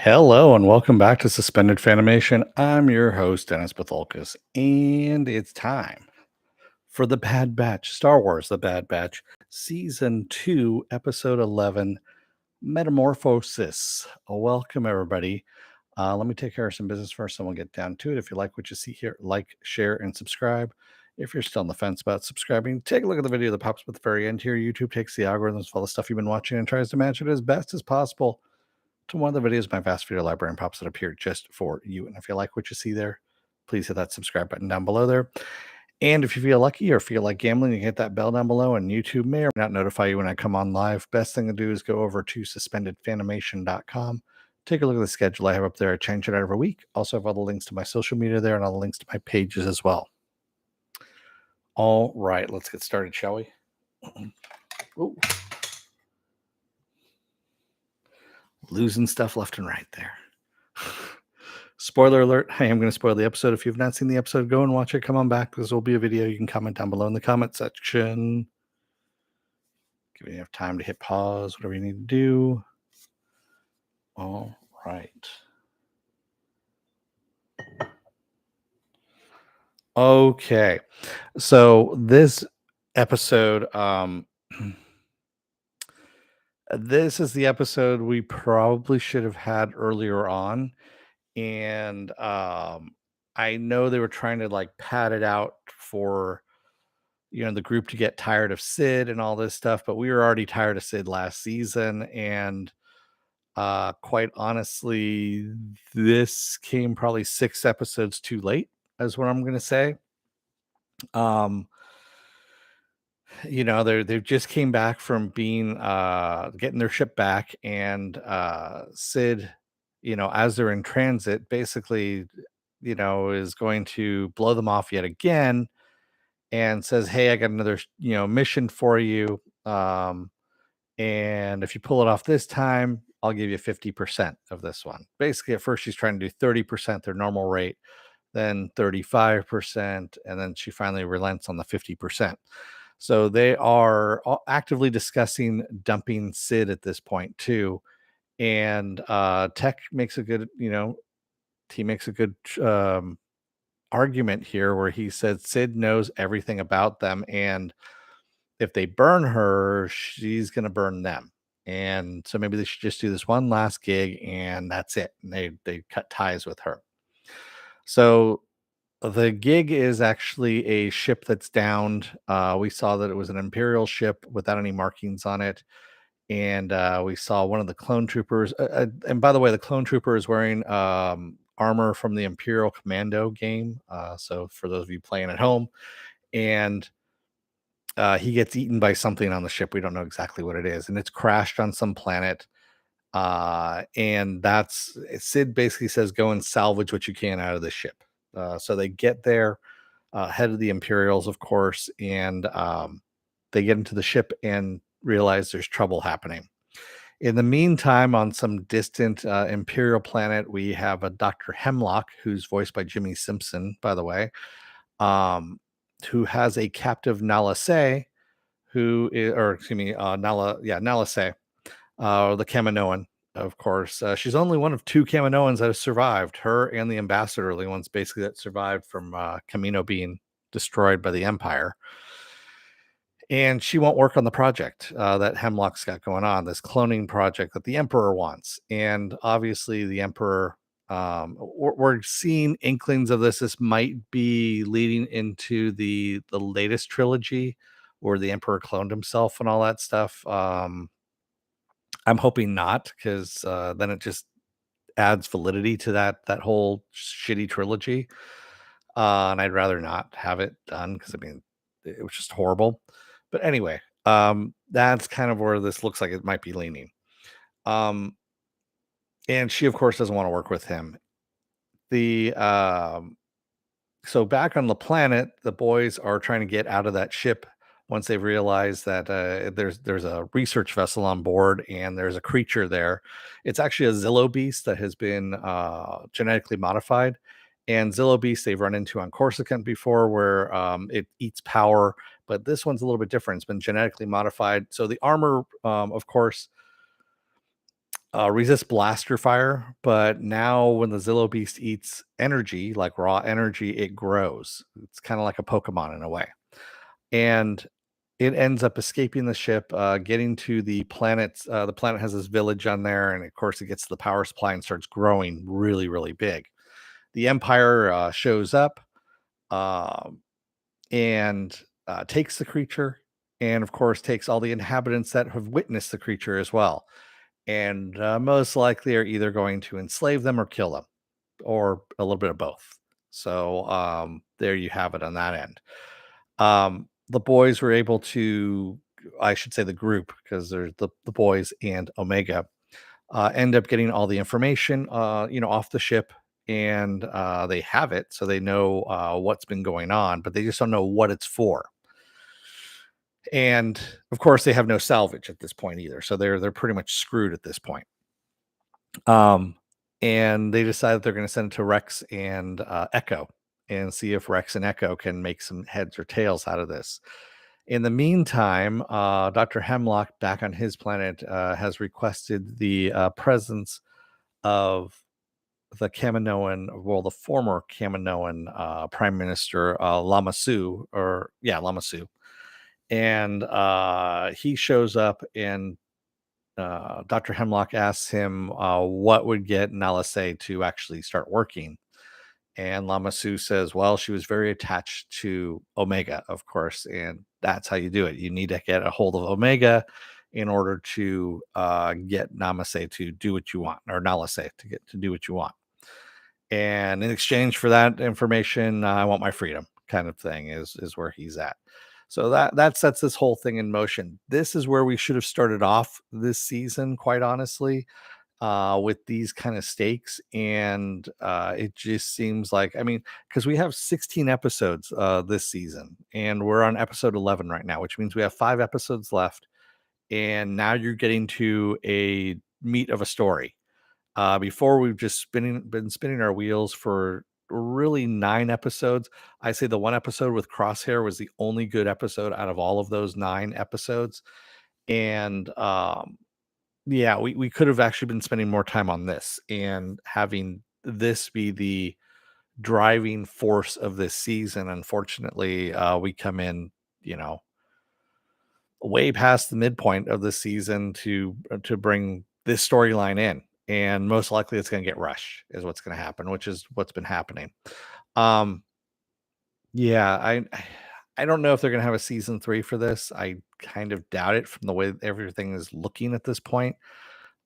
Hello and welcome back to Suspended Fanimation. I'm your host, Dennis Bithoulkas, and it's time for The Bad Batch, Star Wars The Bad Batch, Season 2, Episode 11, Metamorphosis. Welcome, everybody. Let me take care of some business first, and we'll get down to it. If you like what you see here, like, share, and subscribe. If you're still on the fence about subscribing, take a look at the video that pops up at the very end here. YouTube takes the algorithms of all the stuff you've been watching and tries to match it as best as possible to one of the videos in my vast video library and pops it up here just for you. And if you like what you see there, please hit that subscribe button down below there. And if you feel lucky or feel like gambling, you can hit that bell down below, and YouTube may or may not notify you when I come on live. Best thing to do is go over to suspendedfanimation.com. Take a look at the schedule I have up there. I change it out every week. Also have all the links to my social media there and all the links to my pages as well. All right, let's get started, shall we? Ooh. Losing stuff left and right there. Spoiler alert, I am going to spoil the episode. If you've not seen the episode, go and watch it. Come on back. This will be a video. You can comment down below in the comment section. Give you enough time to hit pause, whatever you need to do. All right. Okay. So this episode, this is the episode we probably should have had earlier on. And I know they were trying to like pad it out for the group to get tired of Sid and all this stuff, but we were already tired of Sid last season. And quite honestly, this came probably 6 episodes too late, is what I'm gonna say. Um, they've just came back from being getting their ship back, and Sid, as they're in transit, basically, is going to blow them off yet again and says, "Hey, I got another, mission for you. And if you pull it off this time, I'll give you 50% of this one." Basically, at first she's trying to do 30%, their normal rate, then 35%, and then she finally relents on the 50%. So they are actively discussing dumping Sid at this point too. And Tech makes a good, he makes a good argument here where he said Sid knows everything about them, and if they burn her, she's going to burn them. And so maybe they should just do this one last gig and that's it. And they cut ties with her. So the gig is actually a ship that's downed. We saw that it was an Imperial ship without any markings on it. And we saw one of the clone troopers. And by the way, the clone trooper is wearing armor from the Imperial Commando game. So for those of you playing at home, and he gets eaten by something on the ship. We don't know exactly what it is, and it's crashed on some planet. And that's Sid basically says, "Go and salvage what you can out of the ship." So they get there, head of the Imperials, of course, and they get into the ship and realize there's trouble happening. In the meantime, on some distant Imperial planet, we have a Dr. Hemlock, who's voiced by Jimmy Simpson, by the way, um, who has a captive Nala Se, who is, or excuse me, Nala Se, the Kaminoan, of course. She's only one of two Kaminoans that have survived. Her and the ambassador are the ones basically that survived from Kamino being destroyed by the Empire. And she won't work on the project that Hemlock's got going on, this cloning project that the Emperor wants. And obviously, the Emperor, we're seeing inklings of this. This might be leading into the latest trilogy where the Emperor cloned himself and all that stuff. I'm hoping not, because then it just adds validity to that whole shitty trilogy. And I'd rather not have it done, because I mean, it was just horrible. But anyway, that's kind of where this looks like it might be leaning. And she, of course, doesn't want to work with him. The So back on the planet, the boys are trying to get out of that ship once they realize that there's a research vessel on board and there's a creature there. It's actually a Zillo beast that has been genetically modified. And Zillo beast they've run into on Coruscant before, where it eats power, but this one's a little bit different. It's been genetically modified. So the armor, of course, resist blaster fire, but now when the Zillow Beast eats energy, like raw energy, it grows. It's kind of like a Pokemon in a way. And it ends up escaping the ship, getting to the planet. The planet has this village on there, and of course, it gets to the power supply and starts growing really, really big. The Empire shows up um, and takes the creature, and of course, takes all the inhabitants that have witnessed the creature as well. And most likely are either going to enslave them or kill them, or a little bit of both. So there you have it on that end. The boys were able to, I should say the group, because there's the boys and Omega, end up getting all the information, off the ship, and they have it, so they know what's been going on, but they just don't know what it's for. And of course, they have no salvage at this point either, so they're pretty much screwed at this point. Um, and they decide that they're going to send it to Rex and Echo, and see if Rex and Echo can make some heads or tails out of this. In the meantime, Dr. Hemlock, back on his planet, has requested the presence of the former Kaminoan Prime Minister, Lamasu, Lamasu. And he shows up, and Dr. Hemlock asks him what would get Nalase to actually start working. And Lamasu says, well, she was very attached to Omega, of course, and that's how you do it. You need to get a hold of Omega in order to get Namaste to do what you want, or Nalase to get to do what you want. And in exchange for that information, I want my freedom, kind of thing is where he's at. So that sets this whole thing in motion. This is where we should have started off this season, quite honestly, with these kind of stakes. And it just seems like, I mean, because we have 16 episodes this season, and we're on episode 11 right now, which means we have 5 episodes left. And now you're getting to a meat of a story. Before, we've just been spinning our wheels for really 9 episodes. I say the one episode with Crosshair was the only good episode out of all of those 9 episodes. And yeah, we could have actually been spending more time on this and having this be the driving force of this season. Unfortunately, we come in, you know, way past the midpoint of the season to bring this storyline in, and most likely it's going to get rushed, is what's going to happen, which is what's been happening. Um, yeah, I don't know if they're going to have a season 3 for this. I kind of doubt it from the way everything is looking at this point.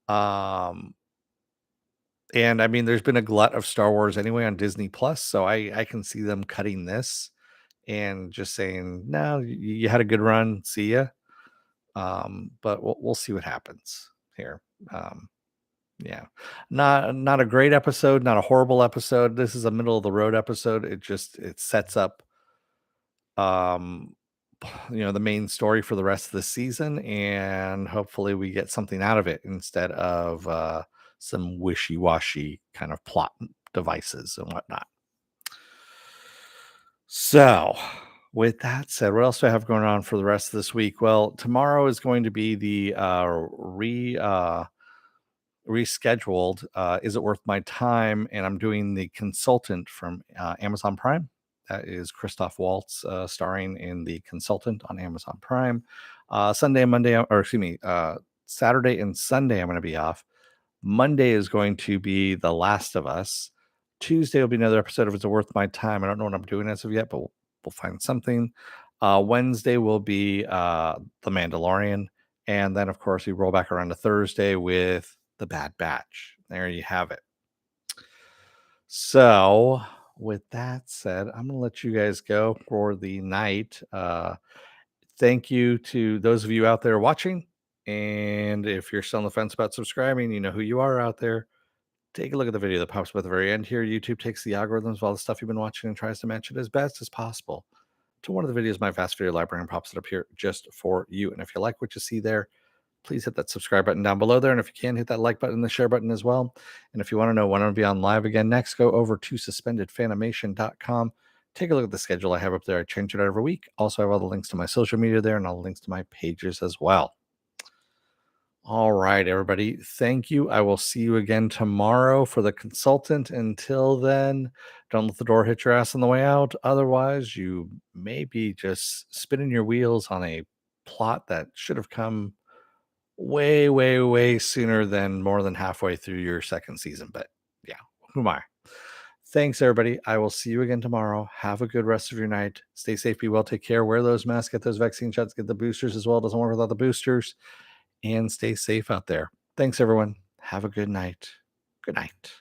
Um, and I mean, there's been a glut of Star Wars anyway on Disney Plus, so I can see them cutting this and just saying, no, you had a good run, see ya. But we'll see what happens here. Um, yeah, not a great episode, not a horrible episode. This is a middle of the road episode. It sets up um the main story for the rest of the season, and hopefully we get something out of it instead of some wishy-washy kind of plot devices and whatnot. So, with that said, what else do I have going on for the rest of this week? Well, tomorrow is going to be the rescheduled. Is it worth my time? And I'm doing the consultant from Amazon Prime. That is Christoph Waltz starring in the consultant on Amazon Prime. Sunday and Monday, or excuse me, Saturday and Sunday, I'm going to be off. Monday is going to be The Last of Us. Tuesday will be another episode of It's Worth My Time. I don't know what I'm doing as of yet, but we'll find something. Wednesday will be The Mandalorian. And then, of course, we roll back around to Thursday with The Bad Batch. There you have it. So, with that said, I'm going to let you guys go for the night. Thank you to those of you out there watching. And if you're still on the fence about subscribing, you know who you are out there. Take a look at the video that pops up at the very end here. YouTube takes the algorithms of all the stuff you've been watching and tries to match it as best as possible to one of the videos in my vast video library and pops it up here just for you. And if you like what you see there, please hit that subscribe button down below there. And if you can, hit that like button and the share button as well. And if you want to know when I'm going to be on live again next, go over to suspendedfanimation.com. Take a look at the schedule I have up there. I change it every week. Also, I have all the links to my social media there and all the links to my pages as well. All right, everybody. Thank you. I will see you again tomorrow for the consultant. Until then, don't let the door hit your ass on the way out. Otherwise, you may be just spinning your wheels on a plot that should have come way, way, way sooner than more than halfway through your second season. But yeah, who am I? Thanks, everybody. I will see you again tomorrow. Have a good rest of your night. Stay safe, be well, take care, wear those masks, get those vaccine shots, get the boosters as well. It doesn't work without the boosters, and stay safe out there. Thanks, everyone. Have a good night. Good night.